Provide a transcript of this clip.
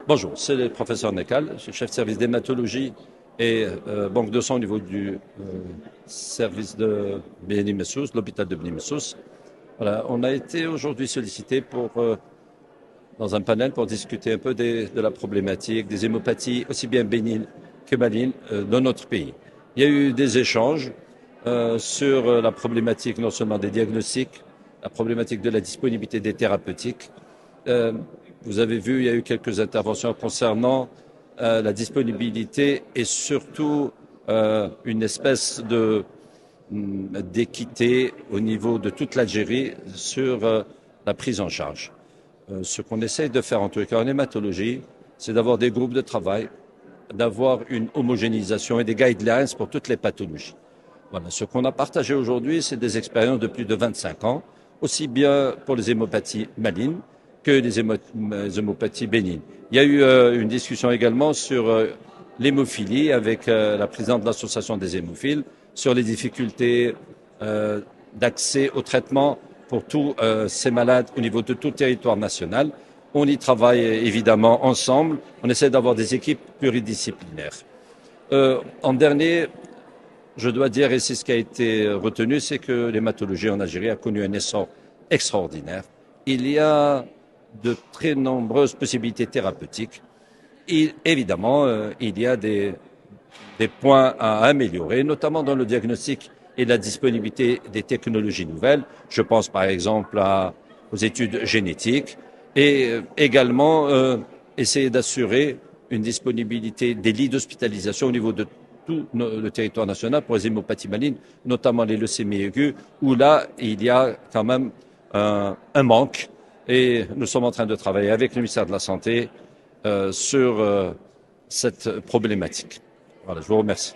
Bonjour, c'est le professeur Nekal, je suis chef de service d'hématologie et banque de sang au niveau du service de Beni Messous, l'hôpital de Beni Messous. Voilà, on a été aujourd'hui sollicité dans un panel pour discuter un peu de la problématique des hémopathies aussi bien bénignes que malignes dans notre pays. Il y a eu des échanges sur la problématique non seulement des diagnostics, la problématique de la disponibilité des thérapeutiques. Euh, Vous avez vu, il y a eu quelques interventions concernant la disponibilité et surtout une espèce d'équité au niveau de toute l'Algérie sur la prise en charge. Ce qu'on essaye de faire en tout cas en hématologie, c'est d'avoir des groupes de travail, d'avoir une homogénéisation et des guidelines pour toutes les pathologies. Voilà, ce qu'on a partagé aujourd'hui, c'est des expériences de plus de 25 ans, aussi bien pour les hémopathies malignes que les hémopathies bénignes. Il y a eu une discussion également sur l'hémophilie avec la présidente de l'association des hémophiles, sur les difficultés d'accès au traitement pour tous ces malades au niveau de tout le territoire national. On y travaille évidemment ensemble. On essaie d'avoir des équipes pluridisciplinaires. En dernier, je dois dire, et c'est ce qui a été retenu, c'est que l'hématologie en Algérie a connu un essor extraordinaire. Il y a de très nombreuses possibilités thérapeutiques. Et évidemment, il y a des points à améliorer, notamment dans le diagnostic et la disponibilité des technologies nouvelles. Je pense par exemple aux études génétiques et également essayer d'assurer une disponibilité des lits d'hospitalisation au niveau de tout le territoire national pour les hémopathies malignes, notamment les leucémies aiguës, où là, il y a quand même un manque. Et nous sommes en train de travailler avec le ministère de la Santé sur cette problématique. Voilà, je vous remercie.